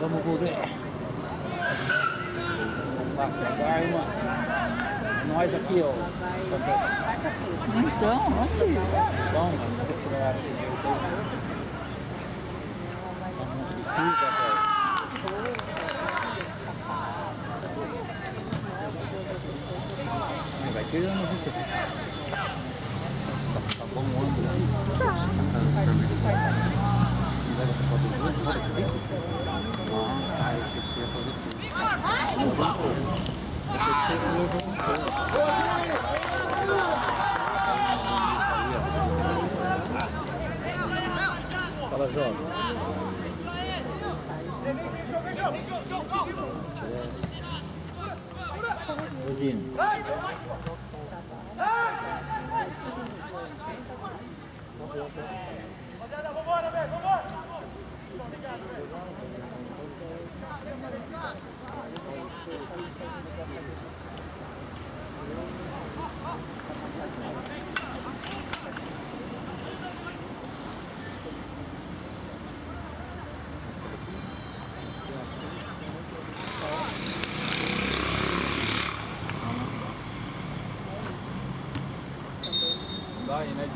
Vamos correr. Nós aqui, ó. Então, onde? Então, vamos ver se vai achar esse jeito aí. Tá um monte de curva, velho. Vai tirando, Vitor. Tá bom o ângulo aí. Vai dar pra fazer tudo? Ah, eu achei que você ia fazer tudo. Eu achei que você ia fazer o jogo todo. Fala, João. Ouvindo. Vambora, velho, vambora! Dá aí, né?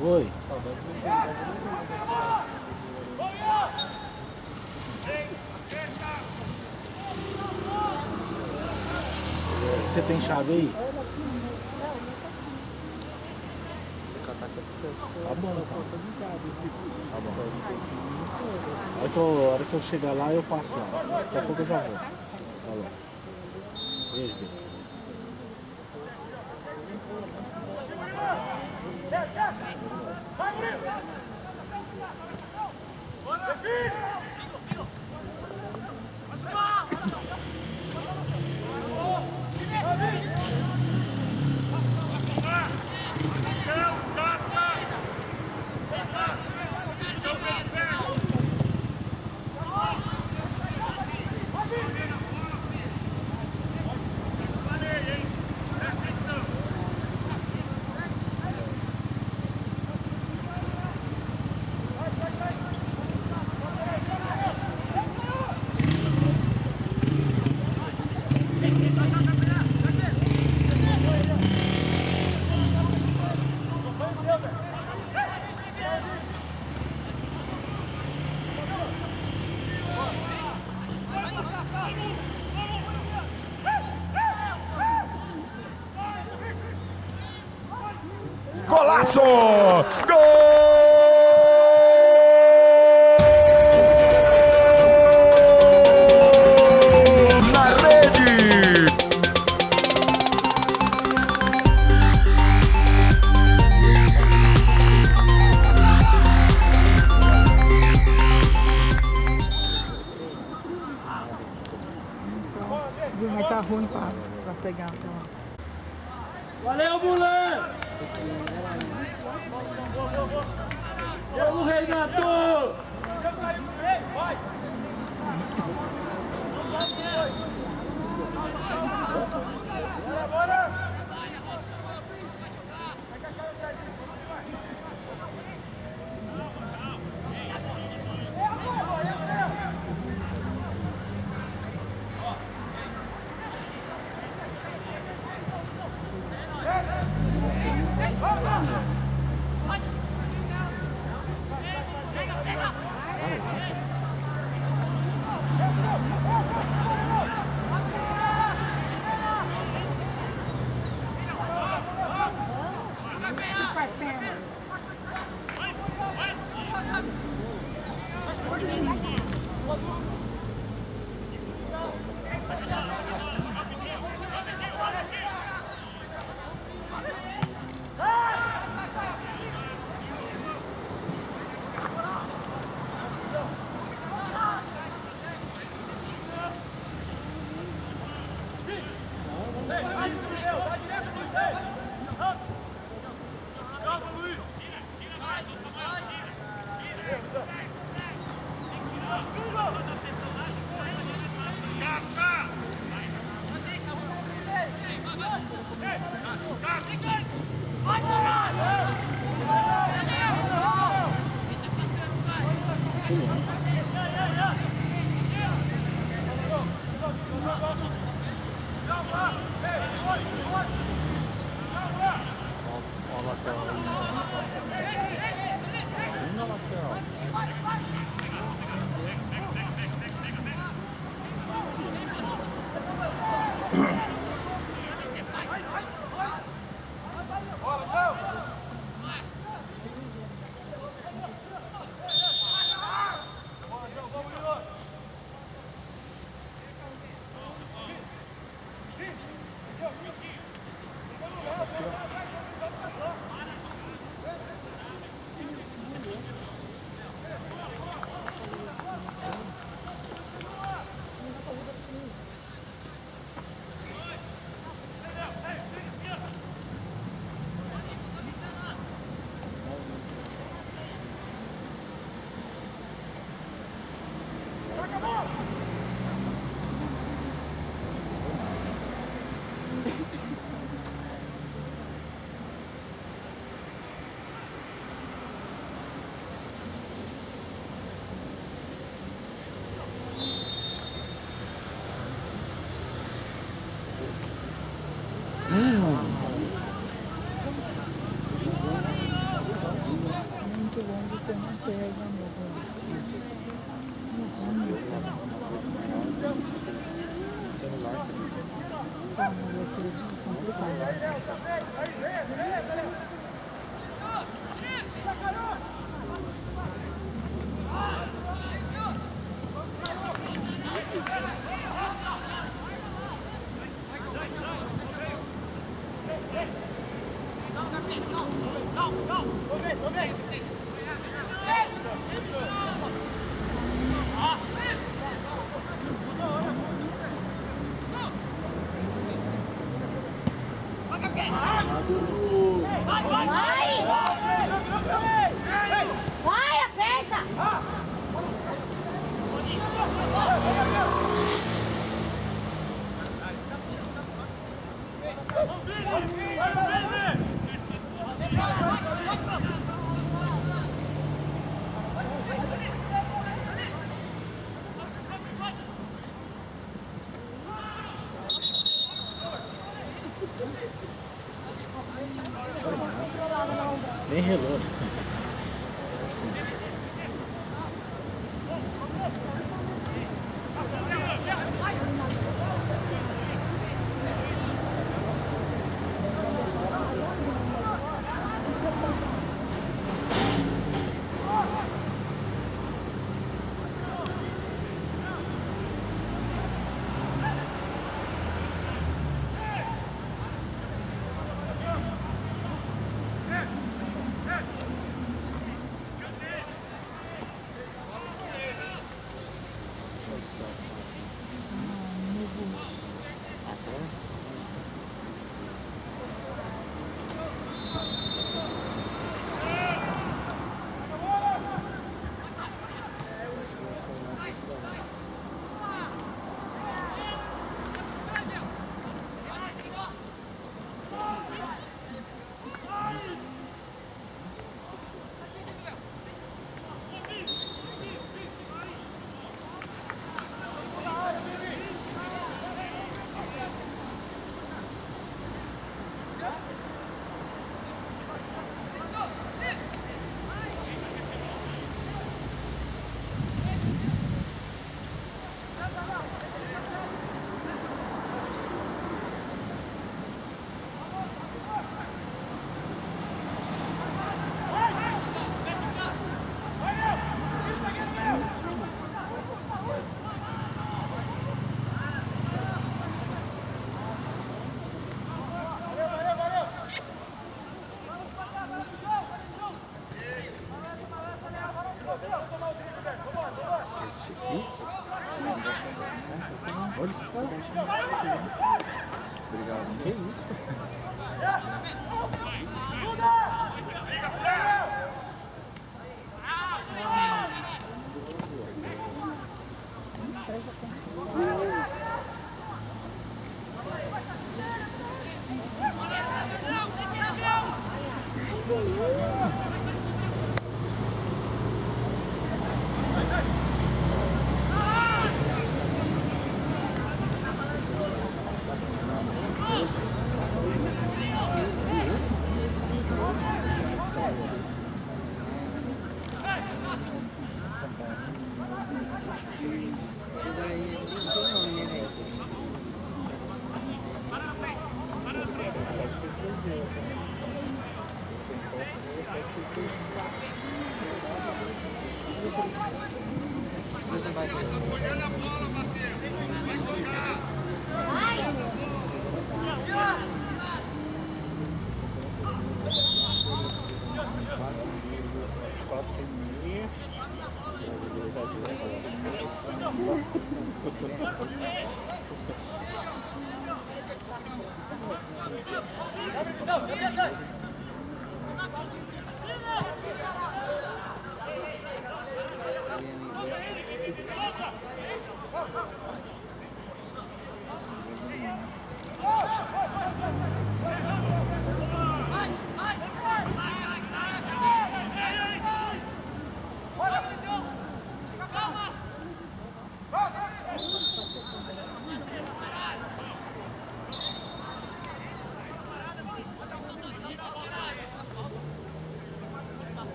Oi. Você tem chave aí? Tá bom, então. Tá bom. A hora que eu chegar lá, eu passo lá. Daqui a pouco eu já vou. Falou. Beijo, beijo. Golaço! Gol! Na rede! Então, vai estar ruim pra pegar. Então. Valeu, moleque! Vamos, Renato! Vai! Bora! Vamos! Ó, lateral aí. Na lateral. Muito bom você não pega, meu Celular, Tá, mas aqui é complicado. Vai, aperta! nem relou. Pode ficar. Obrigado. Que isso?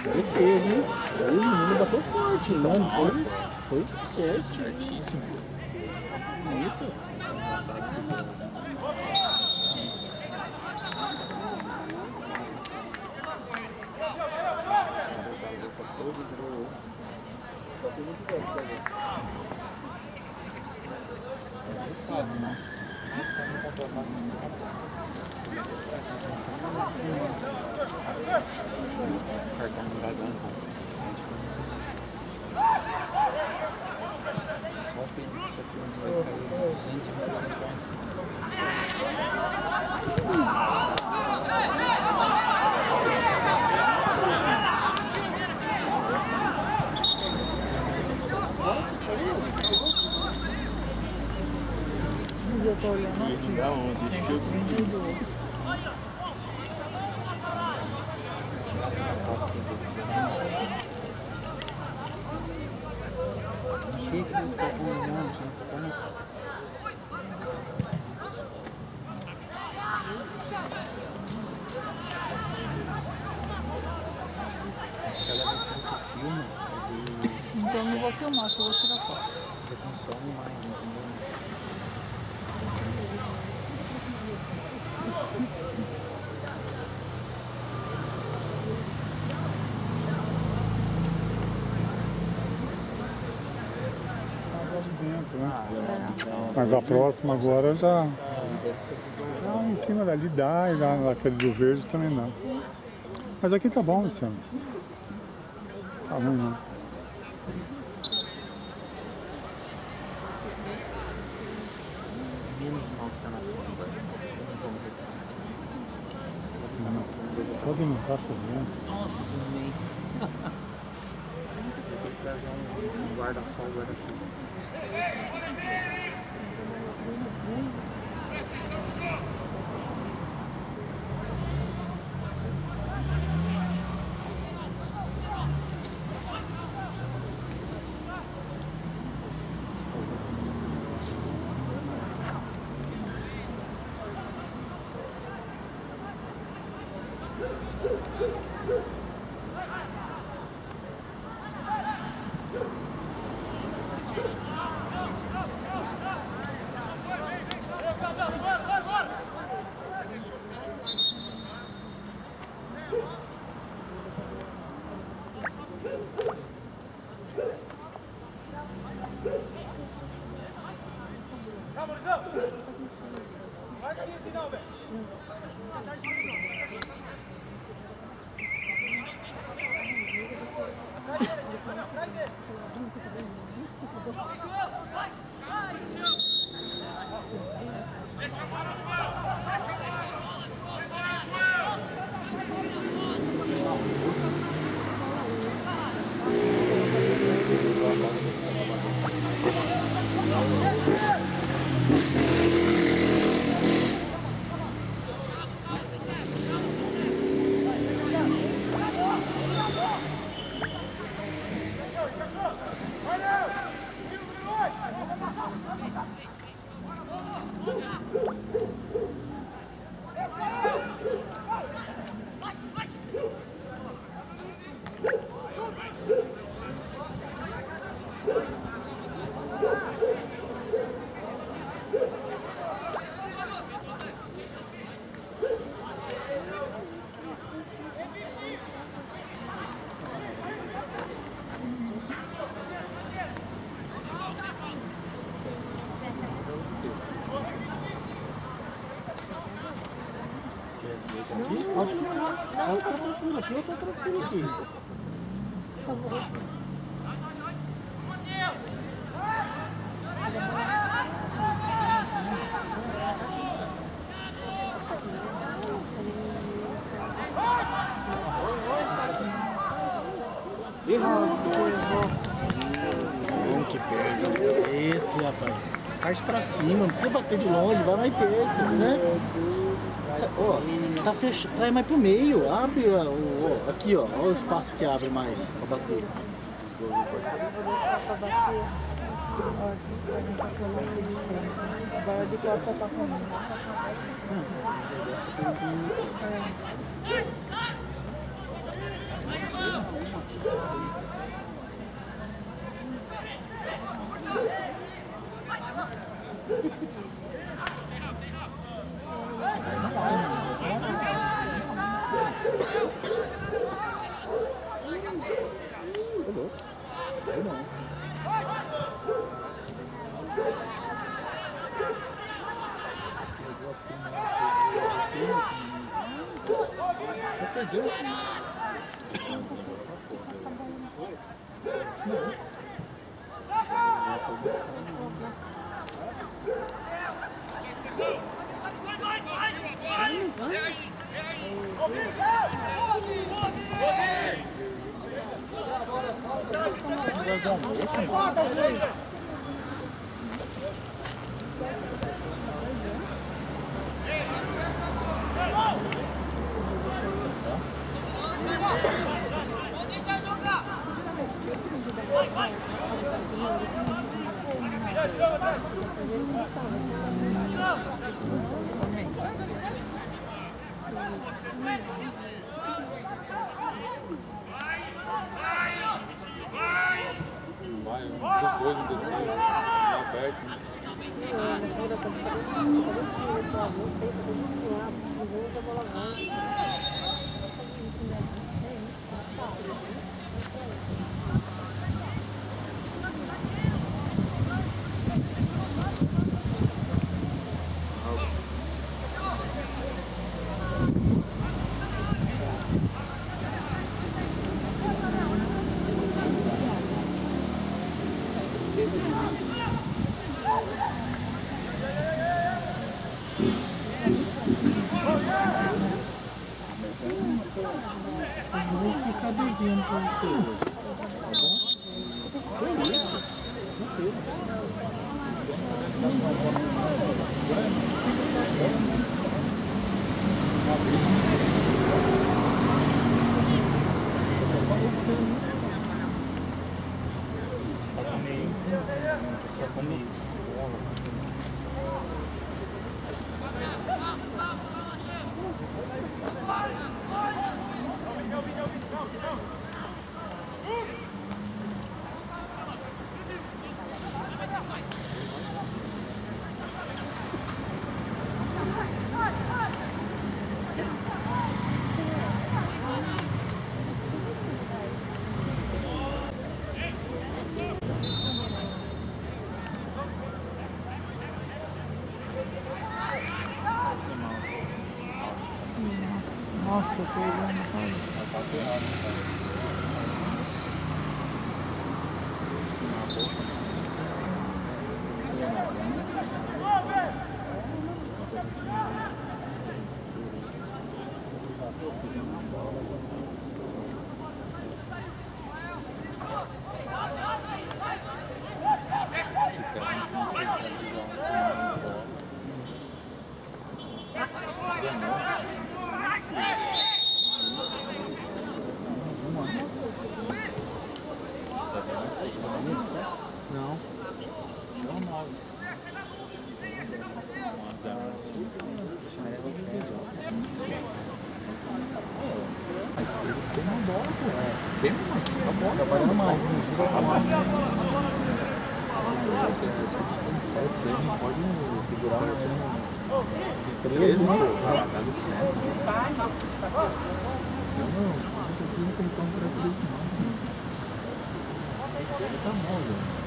Defesa, hein? O menino bateu forte, mano. Foi certo. Certíssimo. Bonito. Cartão não vai dar, não. Só filme vai cair 250. Mas eu tô olhando aqui. Dá 11, 132. Achei que eles estavam olhando, tinha que ficar no... Cada vez que você filma, Então eu não vou filmar, só vou tirar foto. ele consome mais, entendeu? Dentro, né? Mas a próxima agora já. Ah, em cima dali dá, e lá naquele do verde também dá. Mas aqui tá bom esse ano. Tá ruim não. Menos mal que tá na sombra. Só que não tá chovendo. Nossa, zoomei. Eu tenho que trazer um guarda-sol, guarda-chuva. Pode filmar. Pode ficar tranquilo aqui, eu tô tranquilo aqui. Bom que perde. Esse, rapaz. Parte pra cima, não precisa bater de longe, vai mais perto, né? Ó, tá fechado, traz mais pro meio, abre aqui, ó, olha o espaço que abre mais pra bater. Vou deixar pra bater. Ó, aqui, a gente tá colando de frente. Agora de costa tá comigo. Nossa, pegando. Não. Eles têm uma bola, pô. Tem uma bola. Trabalhando mais. Você não pode segurar essa empresa, pô. Dá licença. Eu não consigo ser tão por isso, não. Tá bom, velho.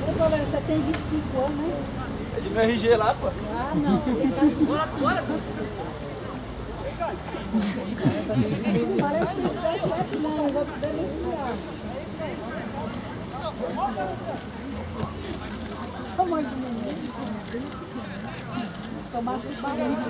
Agora você tem 25 anos, né? É de meu RG lá, pô. Ah, não. Bora, bora. Parece 17, não. Eu vou denunciar. Toma de mim. Tomar segurança.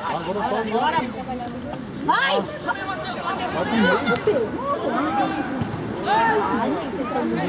Agora só Bora. Vai! Ai, gente, vocês estão muito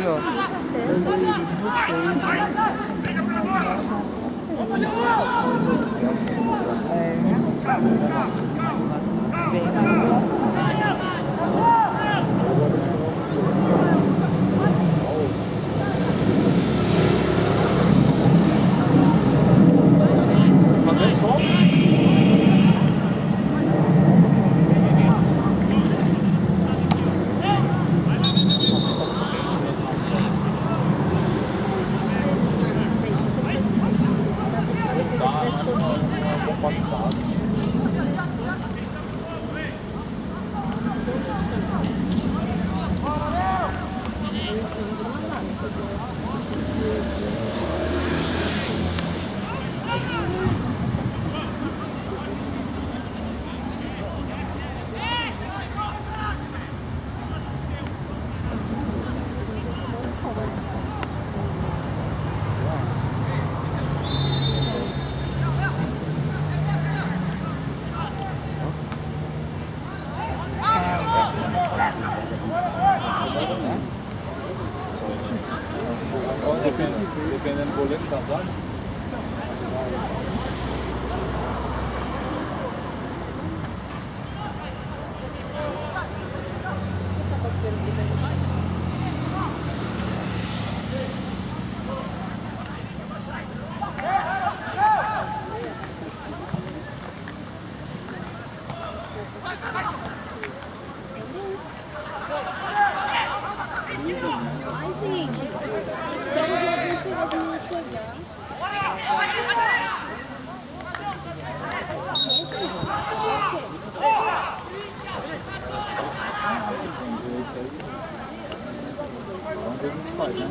compactado. Dependendo do boleto da zaga. Ai, gente. Quero ver a diferença chegar. Vamos ver o que faz, né?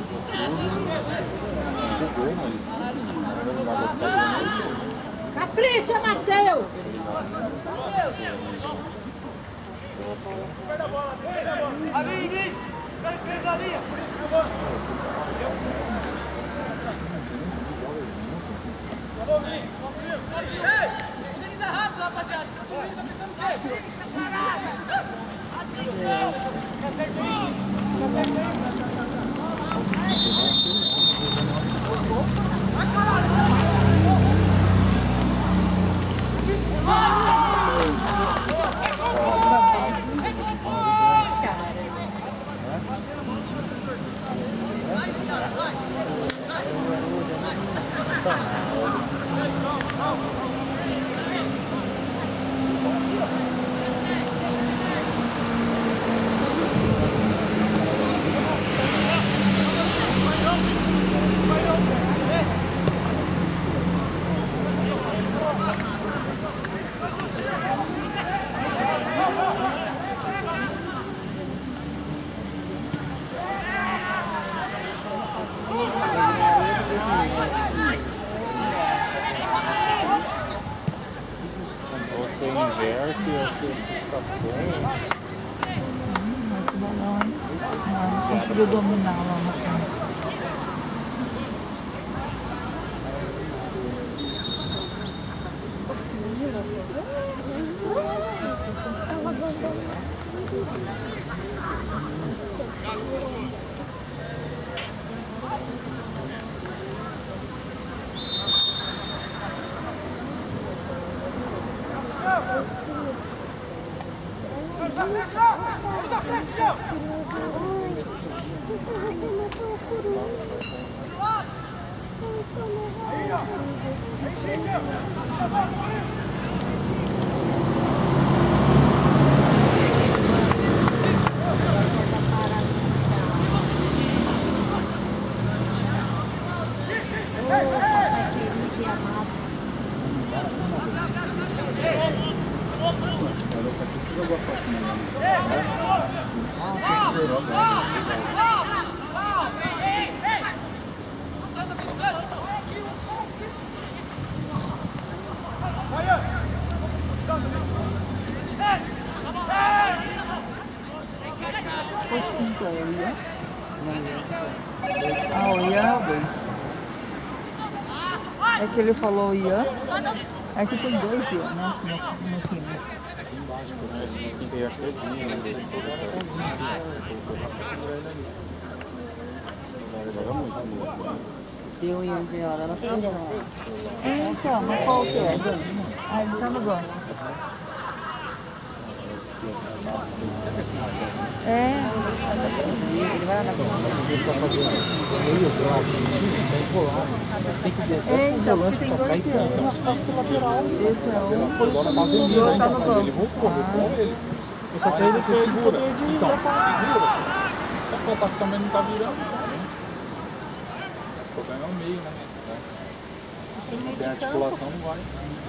Jogou, mas... Capricha, Matheus! Ali! Tá esquerda ali! Finaliza rápido, rapaziada! Tá pensando o quê? Você inverte, você fica bom. Muito bom, hein? Não conseguiu dominar lá na frente. Foi 5 aí, o Ian? Ah, o Ian é o 2. É que ele falou o Ian. É que tem 2 Ian, né? No time. Assim, tem a todinha, joga muito, E o Ian tem hora na frente. Então, mas qual que é? Ah, ele tá no banco. É. Ele vai lá na é, então, porque tem 2 anos. Esse é o outro tá no banco. Ele voltou ele. Só que ele se segura. Então, segura. Só que o ataque também não tá virando. O problema é o meio, né? Tem articulação, não vai.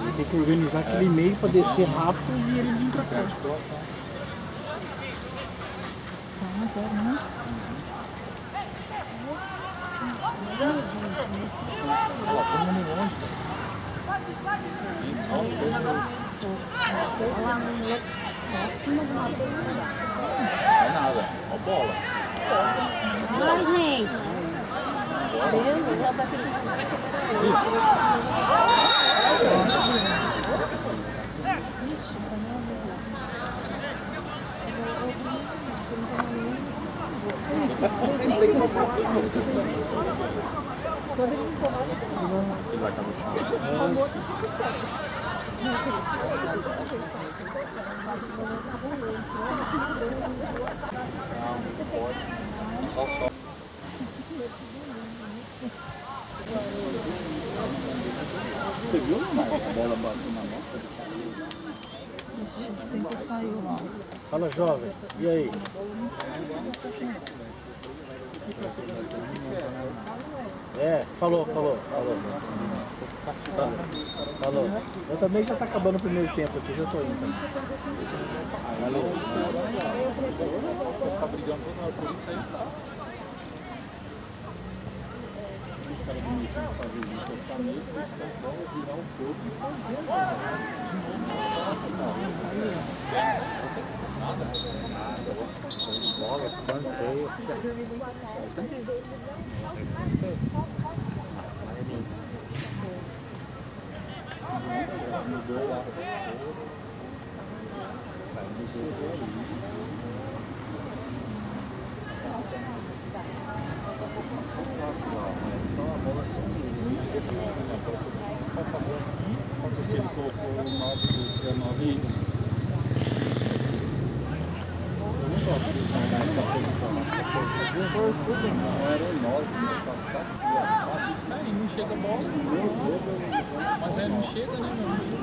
Ele tem que organizar aquele meio para descer rápido e ele vir para cá. Articulação. Tá, 1-0, né? Olha lá, todo mundo longe, não é nada. Ó, bola. Vai, gente. Deus, só pra ser Ele vai cair no chão. Você viu, não? A bola bateu na mão. Ixi, sempre saiu lá. Fala, jovem. E aí? É, falou. Falou. Eu também já tá acabando o primeiro tempo aqui, já tô indo também. Valeu. Vou ficar brigando toda hora por isso aí. Os caras do meu time fazem isso, encostar mesmo, eles vão virar um corpo e fazer de novo nas costas, cara. Bola, escanteio. Mudou lá. Só a bola Vai fazer aqui, fazer o que ele colocou o 9 do 19 isso. Eu não gosto de jogar essa posição. Era o 9, aí não chega a bola. Mas aí não chega, né, meu amigo?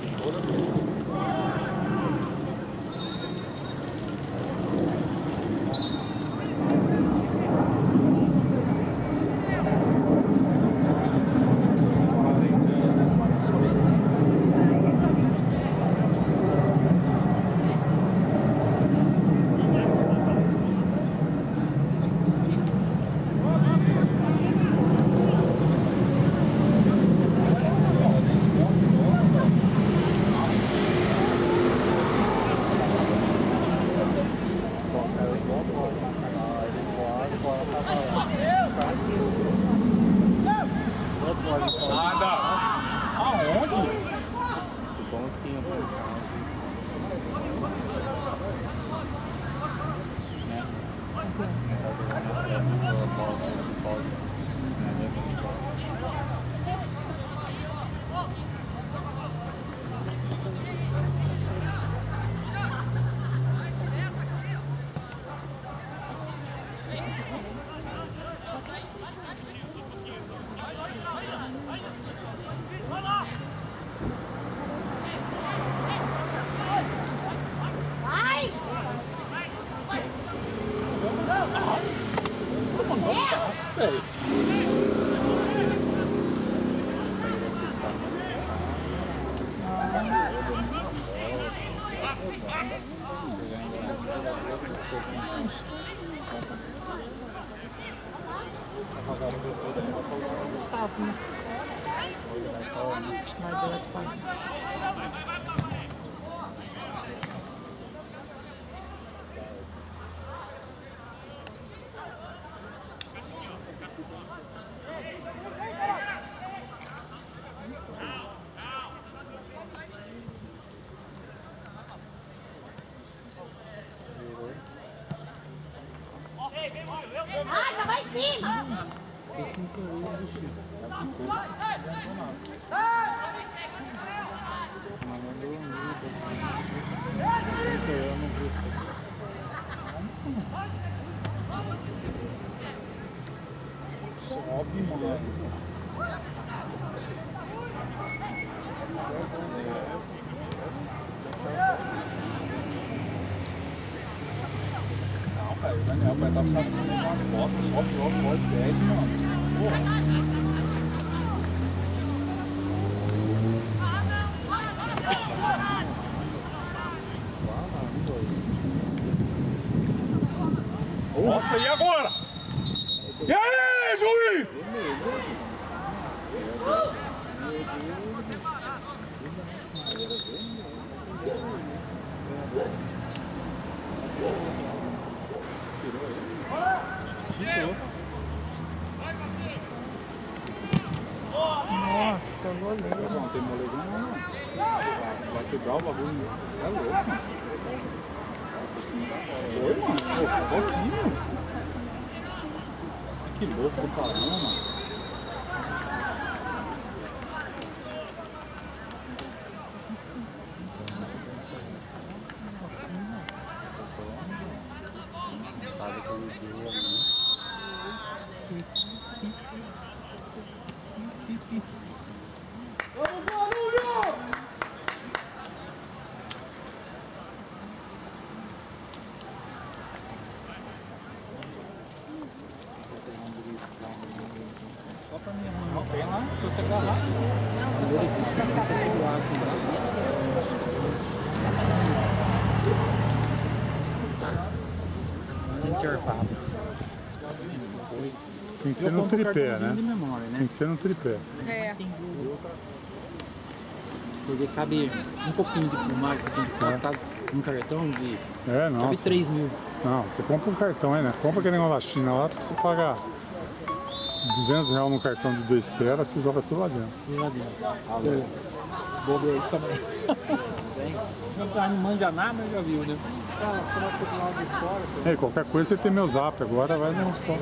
Estoura mesmo. Marca, vai em cima! Sobe, mano. Não, cara, o Daniel vai estar passando nas costas, sobe logo, pode, pede, mano. Porra. Nossa, e agora? E aí, juiz? Nossa, goleiro. Não tem moleza não. Vai quebrar o bagulho. É louco, mano. Foi, mano. Pô, pouquinho. Que louco do caramba, mano. Só pra mim arrumar o pé lá, pra você agarrar. Tem que ser no tripé, né? De memória, né? Tem que ser no tripé. É. Porque cabe um pouquinho de filmagem, um pouquinho de foto, cabe um cartão de... É, Cabe nossa. 3 mil. Não, você compra um cartão aí, né? Compra aquele negócio da China lá, pra você pagar R$200 no cartão de 2 teras, você joga tudo lá dentro. E lá dentro. Bobo aí também. Não manja nada, mas já viu, né? Ei, qualquer coisa você tem meu zap agora, vai no stop.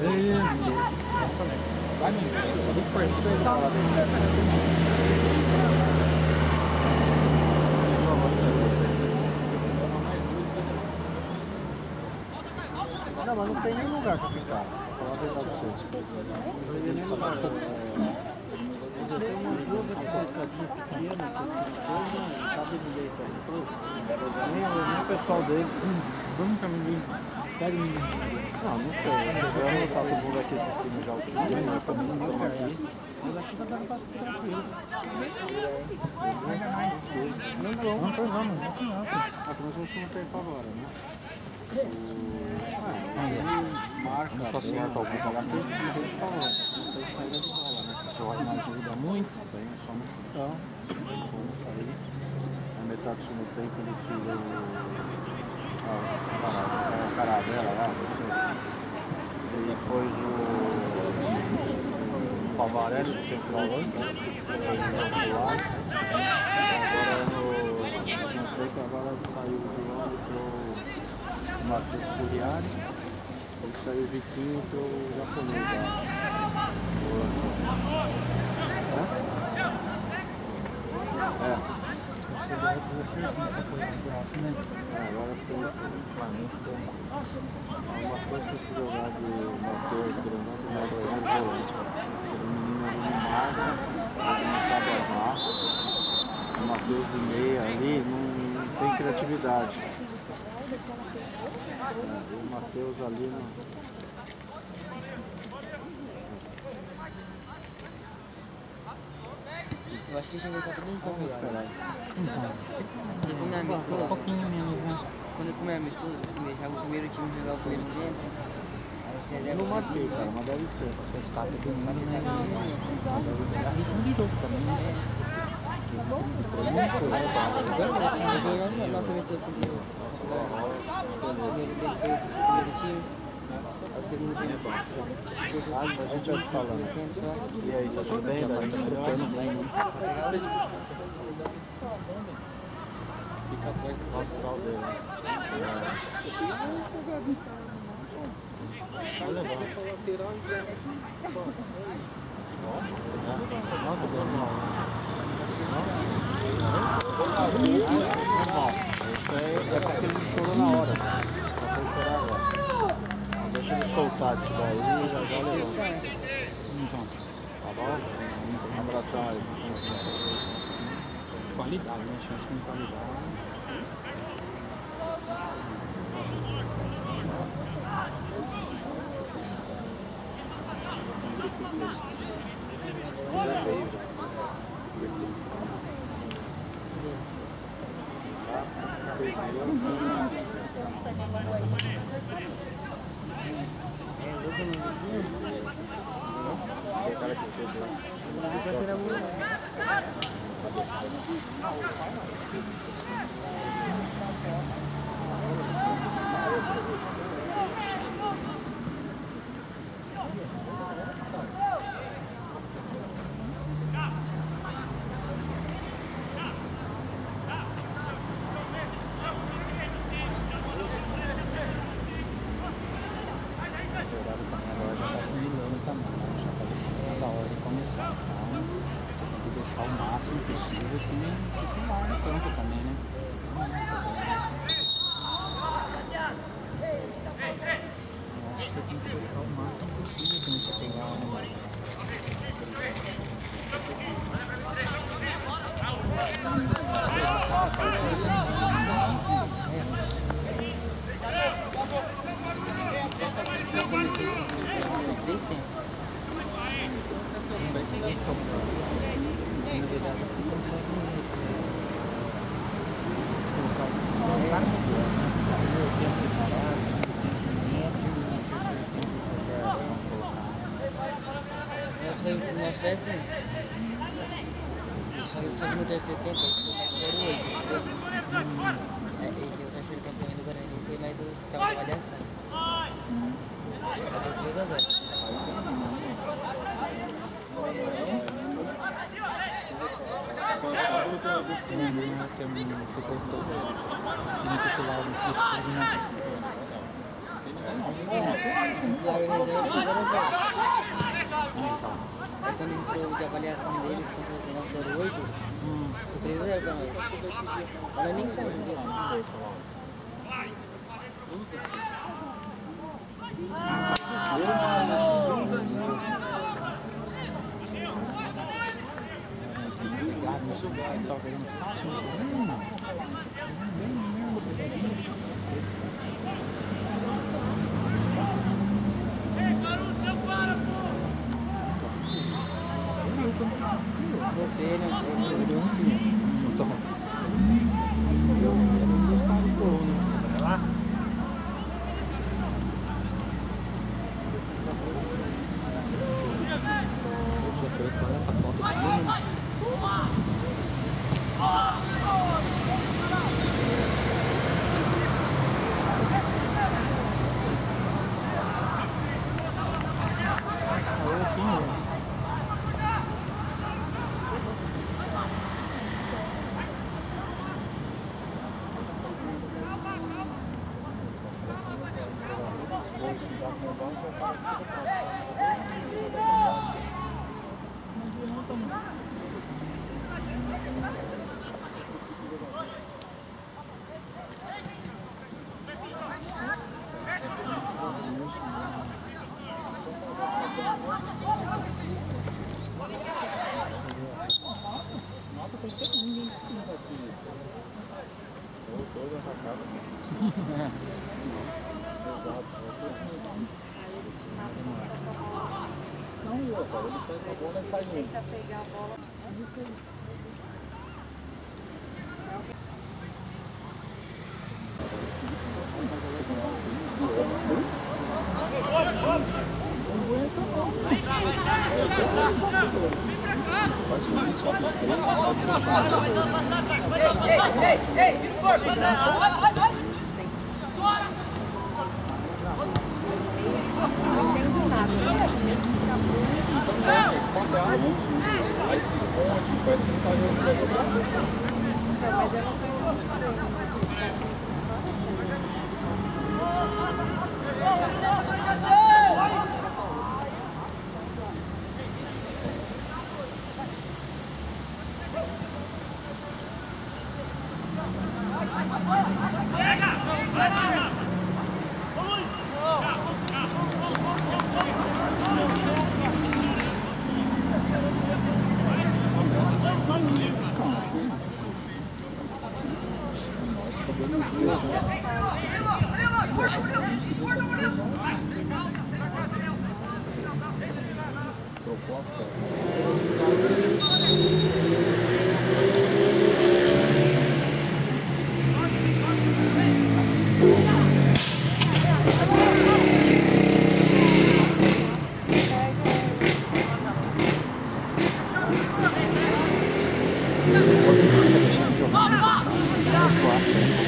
Vai mesmo, muito forte. Não, mas não tem nem lugar pra ficar. Vou falar a verdade pra você. Não tem nem lugar pra ficar. Eu tenho uma dúvida porcadinha pequena, que esse coisa, sabe direito. Nem o pessoal deles. Vamos pra mim. Pega em mim. Não, não sei. Agora não tá todo mundo aqui assistindo já o filme, né? Também não estamos aqui. Mas aqui tá dando bastante tranquilo. Não, pois vamos. Ah, começou o segundo tempo agora, né? Marca, Não só marca algum pagar tudo que a gente falou. Não tem saída de bola, né? O pessoal não ajuda muito, tem só no futebol. Vamos sair. Na metade do segundo tempo ele tira a caravela lá, não sei. Ele pôs o Pavarelli de centroavante, né? Agora no segundo tempo agora saiu o João e o Matheus Furiari. Ele saiu o Vitinho e o japonês lá. Agora tem o Flamengo. Uma coisa que jogar de Matheus Granado e Matheus volante. O menino ali no Marca, não sabe armar. O Matheus de meia ali não tem criatividade. O Matheus ali não. Eu acho que a gente vai estar todo mundo convidado. Então, Quando é um amistoso, pouquinho menos, né? quando é amistoso, assim, deixar o primeiro time jogar o primeiro tempo. Aí você Eu reserva não marquei, cara, mas deve ser. Testar todo mundo, mas né? tá Dá ritmo de jogo também, né? nosso amistoso com o primeiro time. Aí o segundo tempo. A gente vai se falando. E aí, tá tudo bem? Tá tudo bem? Fica atrás do astral dele. Vai levar. É porque ele não chorou na hora. Só foi chorar agora. Deixa ele soltar disso daí e já levanta. Então, Tá bom? Um abração aí. qualidade, né? Chance com qualidade. Nós foi assim. Só que no terceiro tempo ele foi mais 0,8, entendeu? E o terceiro tempo também do Guarani foi mais do tava avaliação. Até 3-0. Você cortou o time titular do clube, né? E a reserva foi 0-0. Aí quando entrou de avaliação dele, ficou 0,8, foi 3-0 pra nós. Ela nem conta. Tenta pegar a bola. Não entendo nada. Aí se esconde, parece que não tá jogando. Mas eu não tenho Trocou as peças. deixando jogar muito quatro.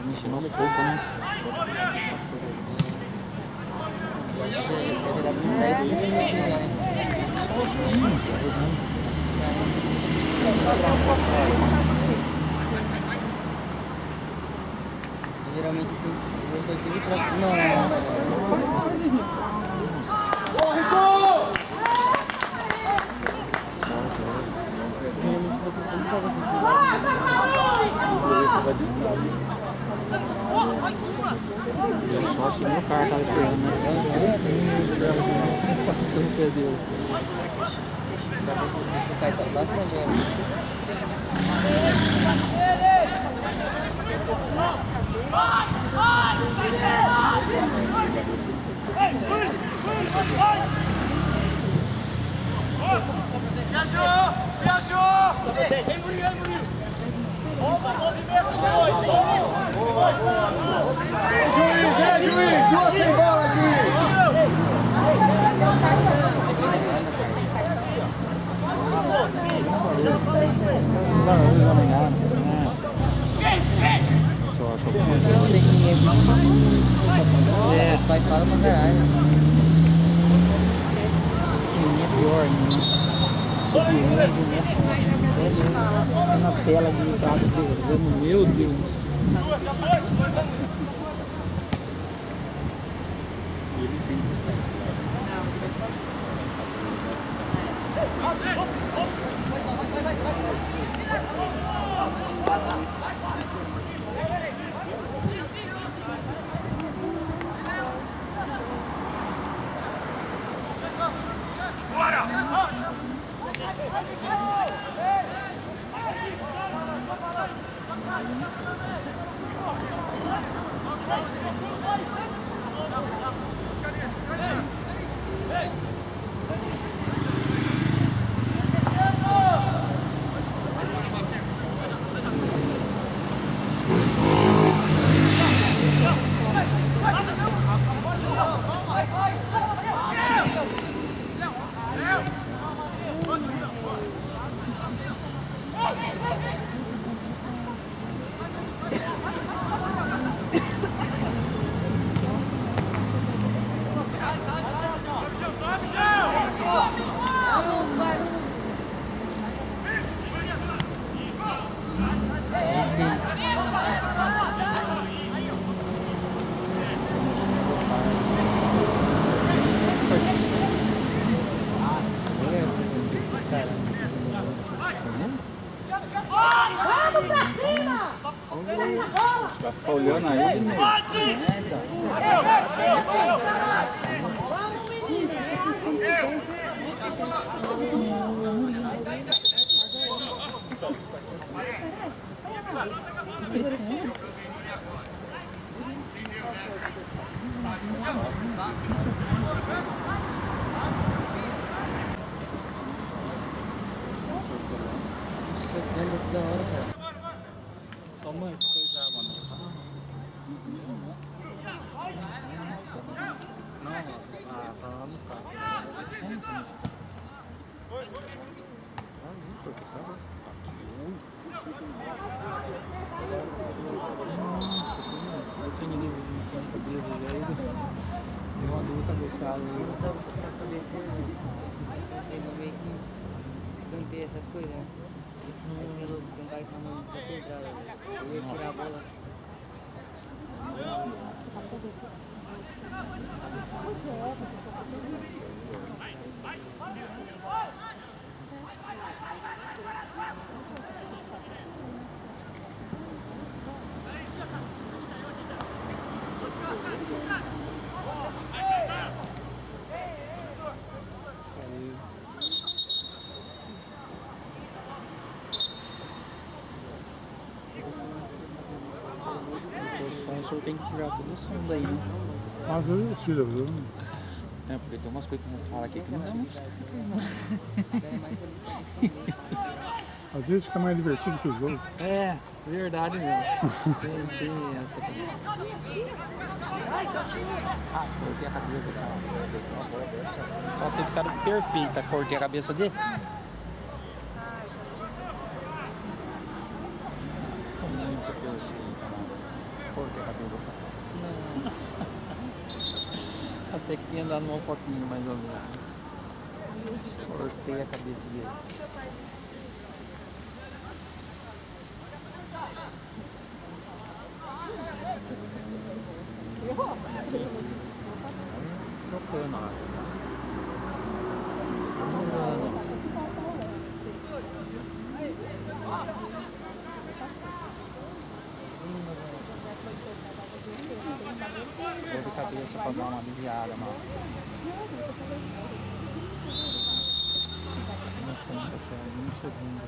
Mexendo aos poucos, né? Geralmente eu só tive pra... Nossa. Só que meu carro tava esperando, né? Passou o pé dele. O cara tá bastante agora. Só achou que Não tem ninguém aqui. É, o pai fala pra caralho. é pior, né? Sobre o né? Na tela de casa dele, meu Deus. Ele tem 17 Vai ficar olhando aí, né? Da hora, cara. mãe, você coisava, não? Não, tá lá no carro. Vazio, porque tá. Não tinha ninguém vindo com cabelo direito. Deu uma dor cabeçada aí. Eu tava com a cabeça, achei meio que escanteia essas coisas, né? Aí tinha um cara que tava no seu entrada, eu ia tirar a bola. O senhor tem que tirar todo o som daí, né? Às vezes eu tiro, às vezes eu não. É, porque tem umas coisas que não fala aqui que não dá muito certo, Às vezes fica mais divertido que o jogo. É, verdade mesmo. Tem essa também. Ah, cortei a cabeça do cara. Só ter ficado perfeita, cortei a cabeça dele. Muito perfeita, mano. Cortei a cabeça do cara. Até que tinha dado uma fotinho mais ou menos. Cortei a cabeça dele. Trocando a água. Dor de cabeça pra dar uma aliviada, mano. No fundo aqui, um segundo.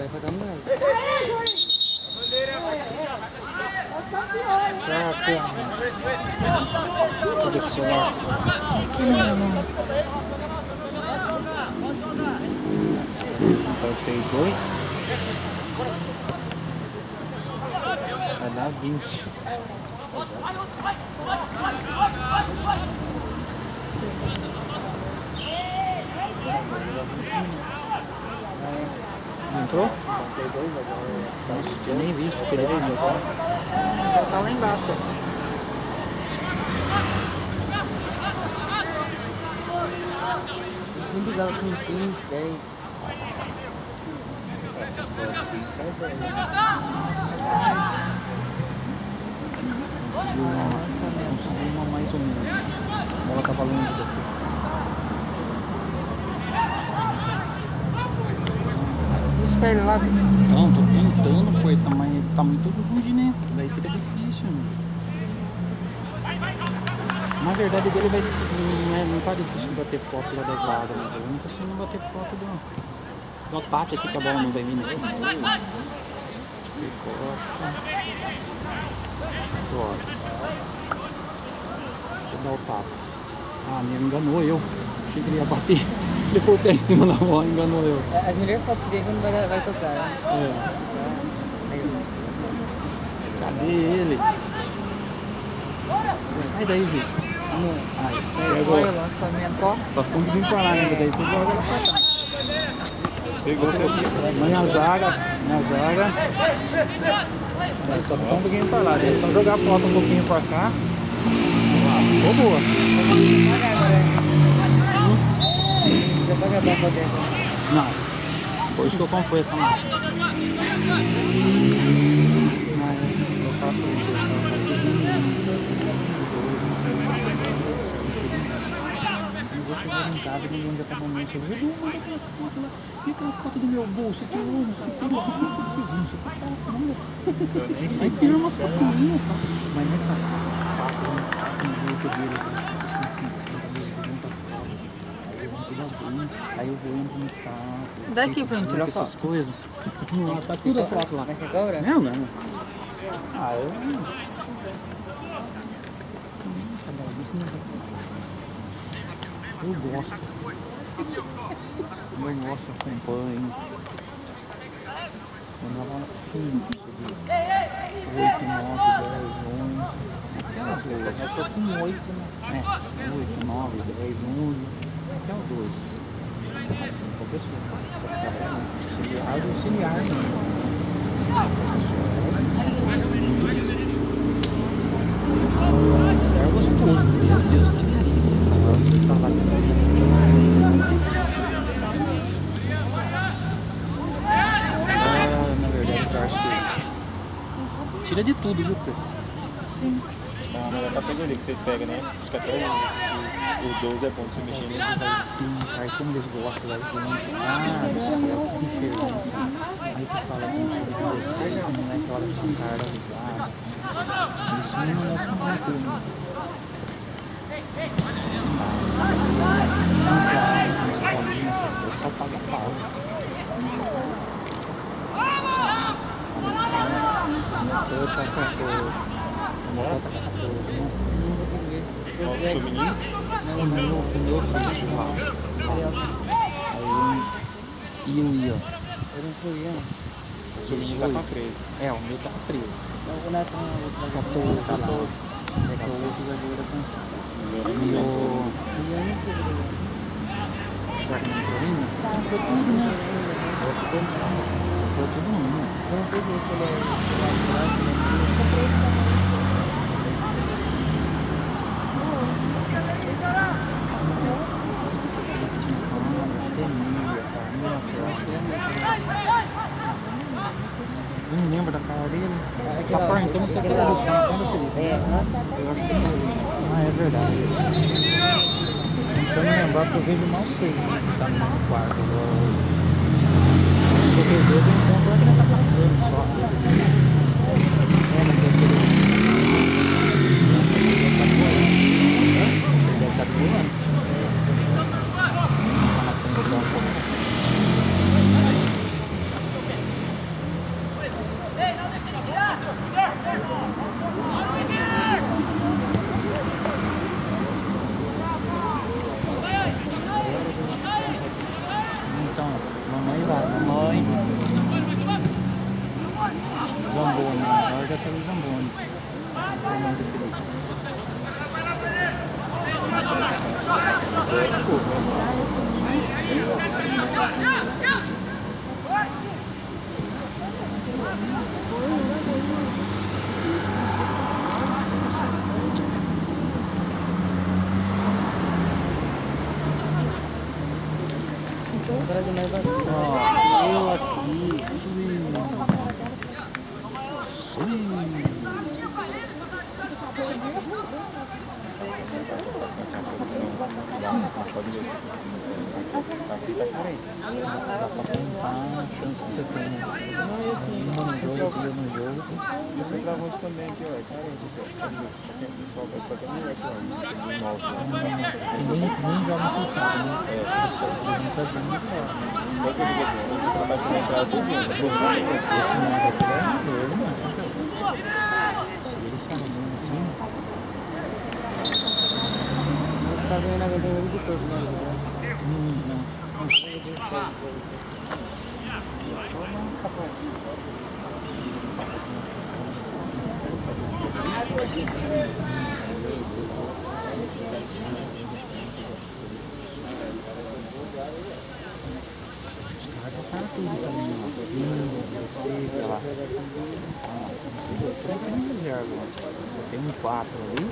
Vai dar merda. Tudo celular. Cortei 2. Vai dar 20. Entrou? Nossa, tinha nem visto que ele veio. Já tá lá embaixo. Sempre dava com 15, 10. Conseguiu uma mais ou menos. A bola tava longe daqui. Busca ele lá. Não, tô tentando, coita, mas ele tá muito longe, né? Daí fica difícil, né? Na verdade dele vai não tá difícil de bater foto lá da guarda, né? Eu não consigo bater foto do ataque aqui que a bola não vai vir nele. Agora. Deixa eu dar o tapa. Ah, me enganou eu. Achei que ele ia bater. Ele foi pé em cima da bola, enganou eu. As melhores fotos dele quando vai tocar, né? É. Cadê ele? Sai daí, gente. Aí, pegou. Olha o lançamento, ó. Só ficou de vir pra lá ainda, daí você joga ela pra cá. Pegou aqui. Minha zaga. Aí, só ficou um pouquinho pra lá, daí só jogar a foto um pouquinho pra cá. Ficou boa. Já vai acabar pra dentro. Não. Foi isso que eu comprei essa máquina. Mas eu faço eu vou chegar em casa e ninguém vai estar mamãe. Eu vou mandar aquela foto lá. E aquela foto do meu bolso. Eu tirou uma foto. Aí tira umas fotinhas. Mas não é fácil. Muito dele. 150 vezes, muitas fotos. Aí eu vou entro no estátua. Daqui pra gente tirar essas foto. coisas. Não, tá tudo as fotos lá. Mas você cobra? Não, não. Ah, eu. Eu gosto. Eu gosto, acompanho. Eu dava 8, 9, 10, 11. Aquela boa, já só com 8, né? 8, 9, 10, 11. Até o 12. Professor. Auxiliar, né? É gostoso, meu Deus, que delícia. Você tá lá dentro. Na verdade, eu acho que tira de tudo, viu, Pedro? Sim. A categoria que você pega, né? Acho que até o 12 é bom de você mexer nele. Aí como eles gostam lá dentro. Ah, do céu, que diferença. Aí você fala com o sub-16, o moleque olha com cara risada. Isso não é nosso conteúdo. Não claro, assim, escolinha, essas coisas, só paga pau. Eu tô com a Qual que é o menino? o meu filho lá. Aí, e o Ian? Eu não fui, não. O seu menino tá com a 13. É, o meu tá preso. O Neto não Faltou o outro zagueiro cansado. E o... Será que não entrou ainda? Entrou tudo, né? Entrou todo mundo. Eu não sei se ele Eu não lembro da cara dele. Tá perguntando se aquele é do Felipe. é, nossa, Eu acho que não. Ah, é verdade. Então lembrar que eu vejo mal cedo, né? Que tá no quarto. Porque às vezes eu encontro ele tá passando só. É, mas é aquele. Ele deve estar voando. Tá na frente da porta. Então, mamãe vai, mamãe. Zamboni, ela já tá no Zamboni. Mamãe do Felipe. agora de mais vazio. Ó, eu aqui. Assim tá carente. Dá pra contar a chance que você tem. Uma no jogo, duas no jogo. E o centroavante também aqui, ó, é carente aqui, ó. Só que é melhor aqui, ó. Tem 9 lá. Nem joga fechado, né? Eles só não tá jogando de fora. Só que ele trabalha com a entrada tudo bem. Esse modo aqui é ele, mano. Se ele ficar bem assim. Tá vendo a verdade de todo, né? Não. Só uma capazinha. Tá tudo também, ó. 15, 16, olha lá. Nossa, eu tô aqui no reserva, ó. Tem um 4 ali.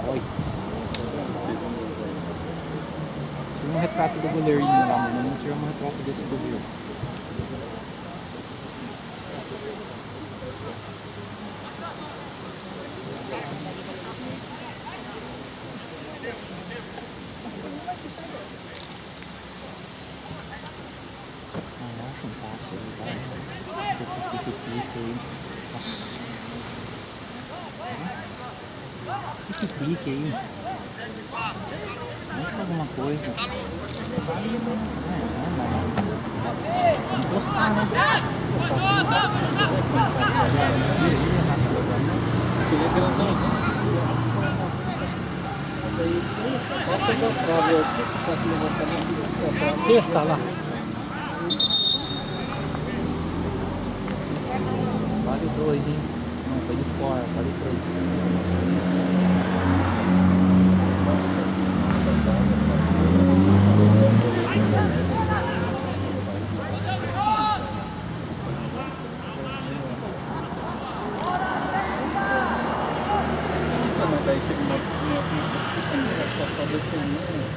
Olha. Tira um retrato do goleirinho lá, mano. Não tira um retrato desse goleiro. Pique aí. Vamos alguma coisa. Encostar, né? Sexta lá. Vale 2, hein? Não, foi de fora, vale 3. Daí chega uma só defendendo.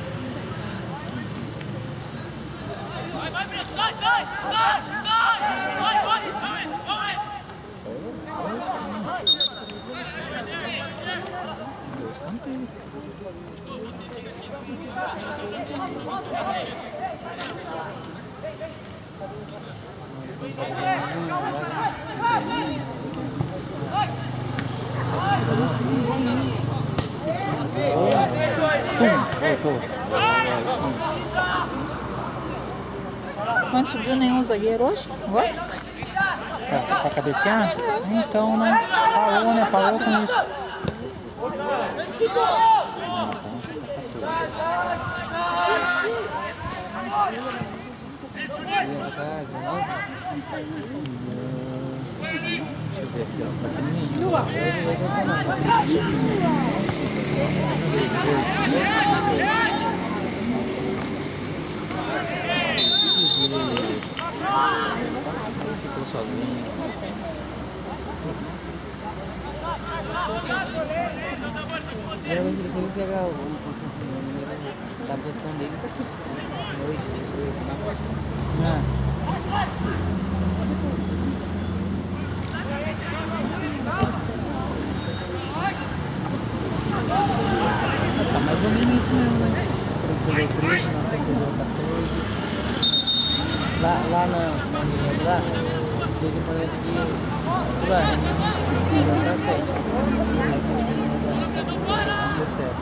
Mas não subiu nenhum zagueiro hoje? Agora? Pra cabecear? Então, né? Parou, né? Parou com isso. Deixa eu ver aqui, ó. Ficou sozinho. Geralmente eles sempre pegam a posição deles noite, tá mais ou menos isso mesmo, né? 33, não, 14. Lá na lá, de vez em quando eu tenho que pular, né? Não dá certo. Mas 17.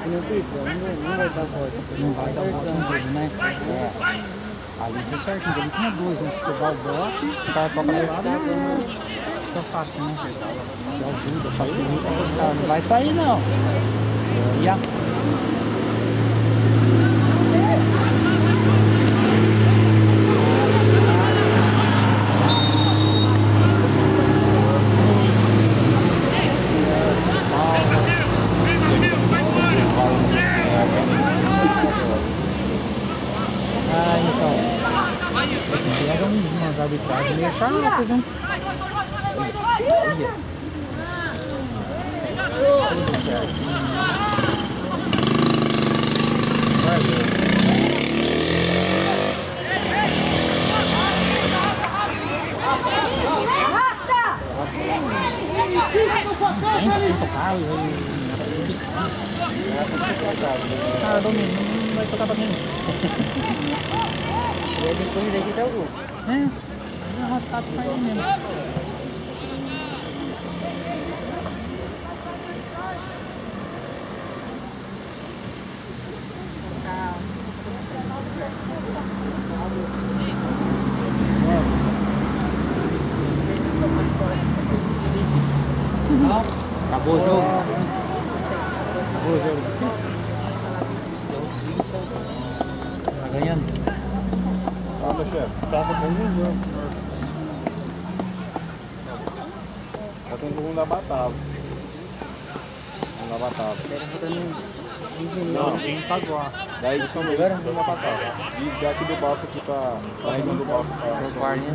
Não vai dar volta. Não vai dar volta no jogo, né? É. Ali foi certinho, ali tinha dois, né? Se você dá o bloco, o cara toca pro lado, fica fácil, né? Se ajuda, facilita os caras. Não vai sair, não. E a... Umas arbitragens meio chatas, viu? Tudo certo. Vai ver. Ah, Domingo, não vai tocar pra mim. E aí depois daqui tá o gol. É, arrastar pra ele mesmo. Acabou o jogo. Acabou o jogo. Tá ganhando. anda, chefe? Tava bom no jogo. Tá tendo um da Batava. Um da Batava. Era rodando Não, ninguém pagou. Daí eles são dois da Batava. E daqui do balso aqui pra região do balso. os 40.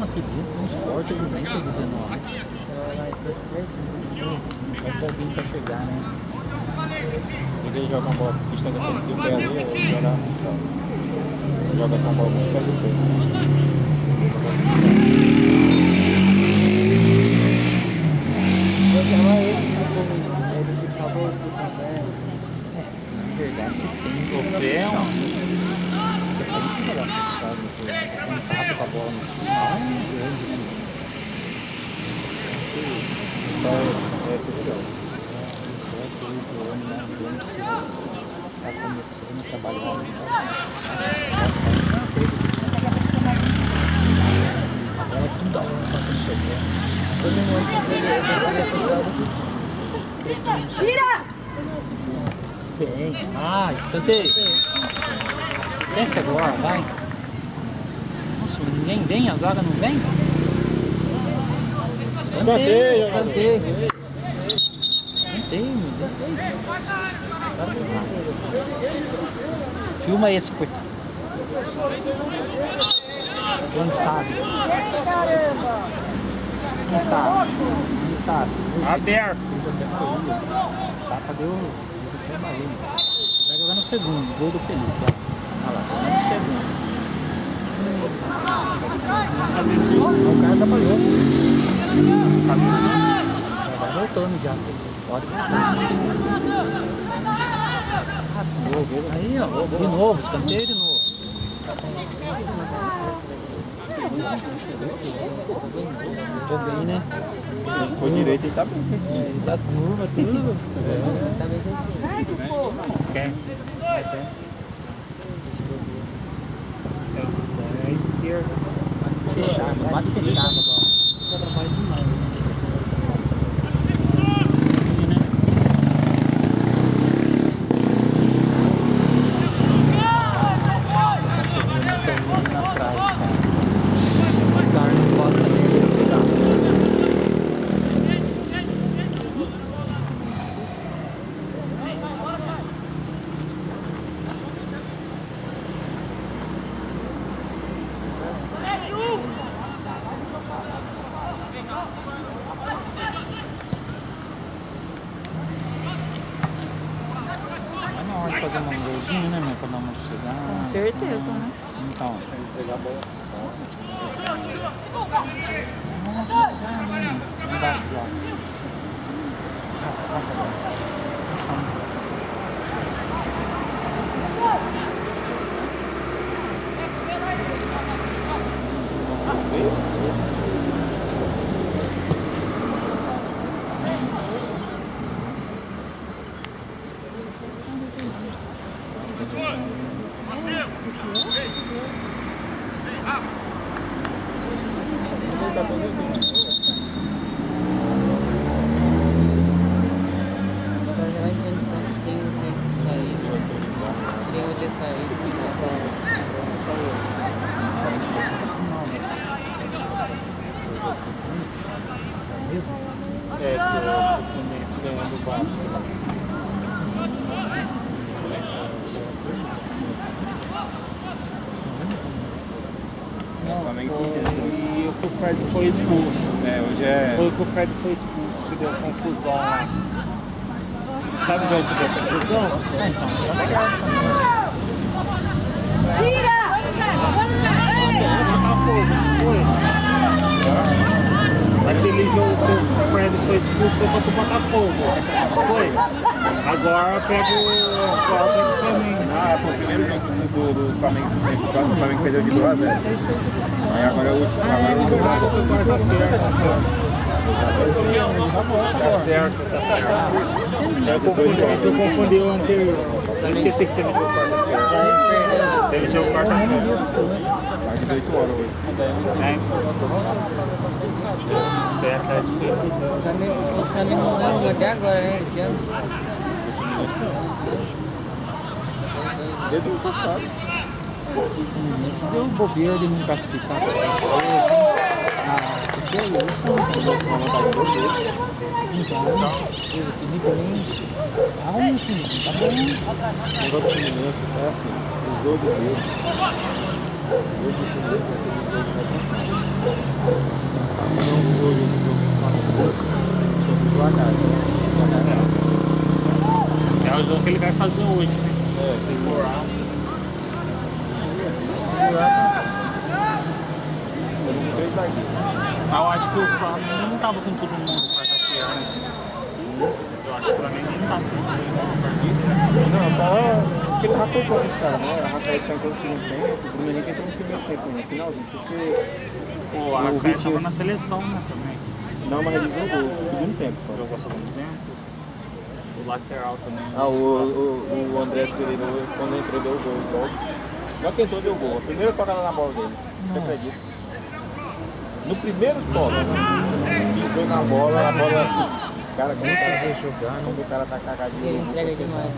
Aqui dentro, uns cortes de 20 a 19. É um pouquinho pra chegar, né? E daí joga uma bola, pista daquele que o pé ali, ou joga na sala. Joga com a bola muito perto do pé. Eu chamo ele que salvou o também. Na verdade, você tem troféu. Você tem que jogar futsal, contato com a bola no final, grande. É essencial. Isso é que o ano mais anos está começando a trabalhar. Agora tudo aluno passando seu pé. Todo mundo Tira! Bem. Ah, escanteio. Desce agora, vai. Nossa, ninguém vem, a zaga não vem? Escanteio, Escanteio. Escanteio, meu Deus. Filma esse, pô. Cansado. Cansado. Aberto. Tá, cadê o vai jogar no segundo, gol do Felipe, ó. Olha lá, jogando no segundo. O cara trabalhou. Vai voltando já. Pode voltar. Aí, ó, de novo, escanteio de novo. Tô bem, né? Se for direito, ele tá bem. Essa curva, tudo. Sai, pô! Quer? É a esquerda. Fechado, bate fechado agora. Isso atrapalha demais. Fazer um golzinho, né, meu? Pra dar uma chegada. Com certeza, né? Então, Sem entregar a bola pros embaixo já. Passa agora. É, o Fluminense ganhando o Vasco. Não, Flamengo e o Fred foi expulso. É, hoje é. Foi que o Fred foi expulso. que deu confusão lá. Sabe o jogo que deu confusão? Então, tá certo. Tira! Aquele jogo que o Fred foi expulso foi contra o Botafogo. Foi. Agora pega o Flamengo. Ah, foi o primeiro jogo do Flamengo que fez o Flamengo perdeu de 2 a 0. Aí agora é o último. Agora é o último. Tá certo, tá certo. Eu confundi o anterior. Eu esqueci que teve jogo quarta-feira. Teve jogo quarta-feira. Mais 18 horas hoje. Tem Atlético e O Flamengo não ganhou até agora, né? Esse ano. Desde o passado. Esse deu bobeira de não classificar. Que é isso? Uma vontade de você. Então, o time bem. Tá ruim, sim. Tá bom. O negócio do Fluminense é assim. O jogo dele. Hoje o Fluminense vai ter um jogo mais não hoje no jogo do Flamengo. Sobre o placar. É o jogo que ele vai fazer hoje, né? Segurar. Eu acho que o Flamengo não tava com todo mundo quarta-feira, né? Eu acho que o Flamengo não tava com todo mundo na partida. Não, só porque tava poupando os caras, né? A Rascaeta entrou no segundo tempo, o Bruno Henrique entrou no primeiro tempo, no finalzinho, porque Pô, a Rascaeta tava na seleção, né, também. não, mas ele jogou no segundo tempo só. Jogou segundo tempo. O lateral também. Ah, o Andrés Pereira, quando entrou, deu gol logo. Já que entrou, deu gol. A primeira tocada na bola dele, você acredita? No primeiro toque, pisou na bola, a bola... Cara, como tá jogando, o cara tá cagadinho. Ele entrega demais.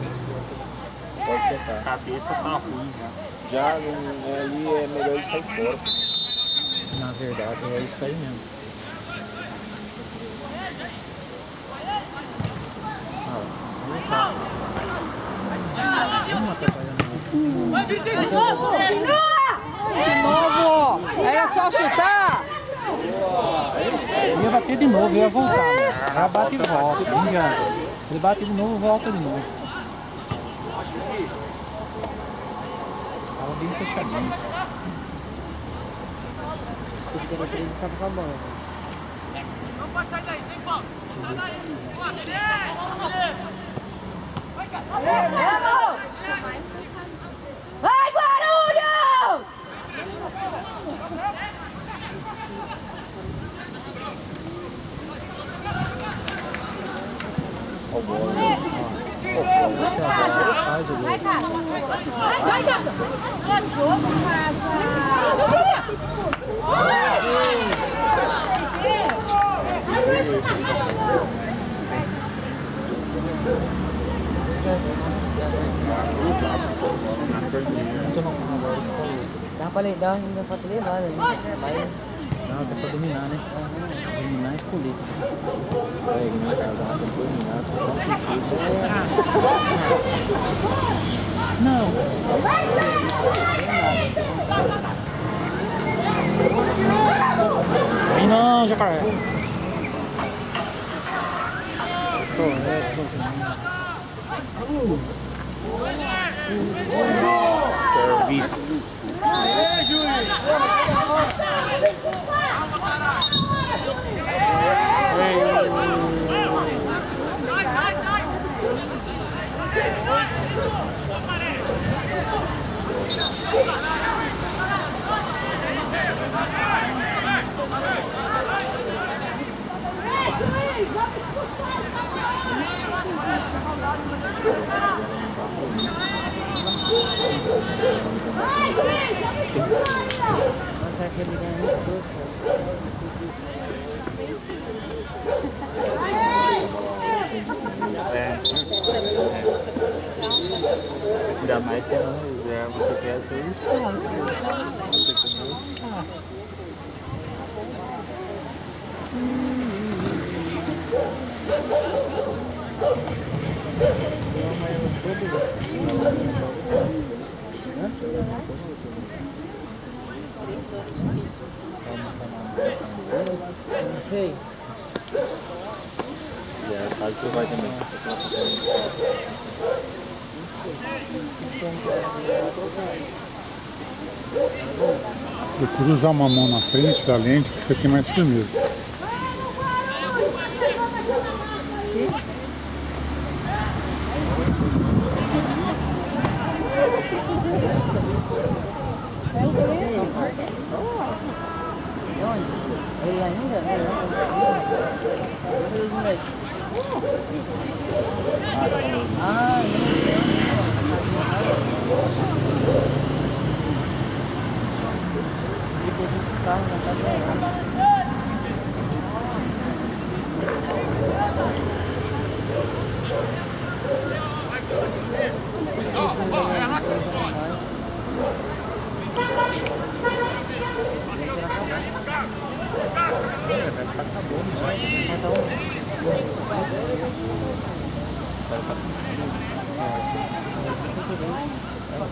Pode tocar. A cabeça tá ruim já. Já ali é melhor ele sair fora. Na verdade, é isso aí mesmo. De novo! Era só chutar! Ia bater de novo, ia voltar. Ela bate e volta, não engano. Se ele bate de novo, volta de novo. Tava bem fechadinho. Porque ele queria ficar com a bola. Não pode sair daí, sem falta. Sai daí. Boa, Vai, Guarulhos! Vai, Casa! Dá pra levar ainda pra ter levado ainda. Mas Não, dá pra dominar, né? Dominar e escolher. Aí, na casa, dá pra dominar, Não. Vem não, jacaré. Serviço. nossa, vai querer ganhar muito pouco. Ainda mais se não reserva, você quer ser Não sei. Sabe que você vai também. Procura usar uma mão na frente da lente que você tem mais firmeza. Ele ainda? Cadê os moleques? Ah,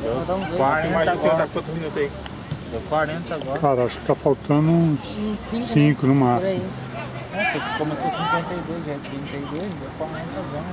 Deu 40, quantos minutos aí? Deu 40 agora. Cara, acho que tá faltando uns 5 no máximo. É, porque começou 52, já é 32, deu 40 agora.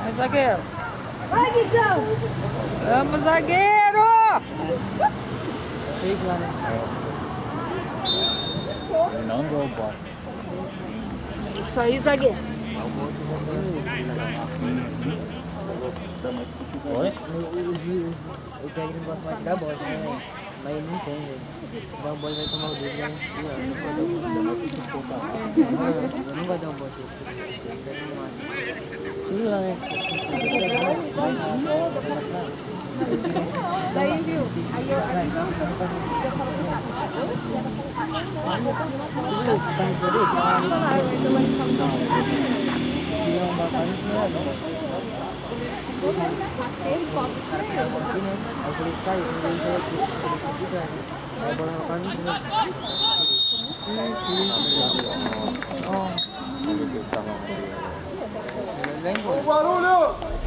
Vai, zagueiro. Vai, Guizão! Vamos, zagueiro! Sei lá, né? Ele não deu o bote. Isso aí, zagueiro. Oi? Mas o técnico gosta mais de dar bola, né, velho? Mas ele não entende, velho. Dá o bola e vai tomar o dedo, né? Eu não vou dar o bola. Tudo lá, né? Daí, viu? Aí eu Barulho!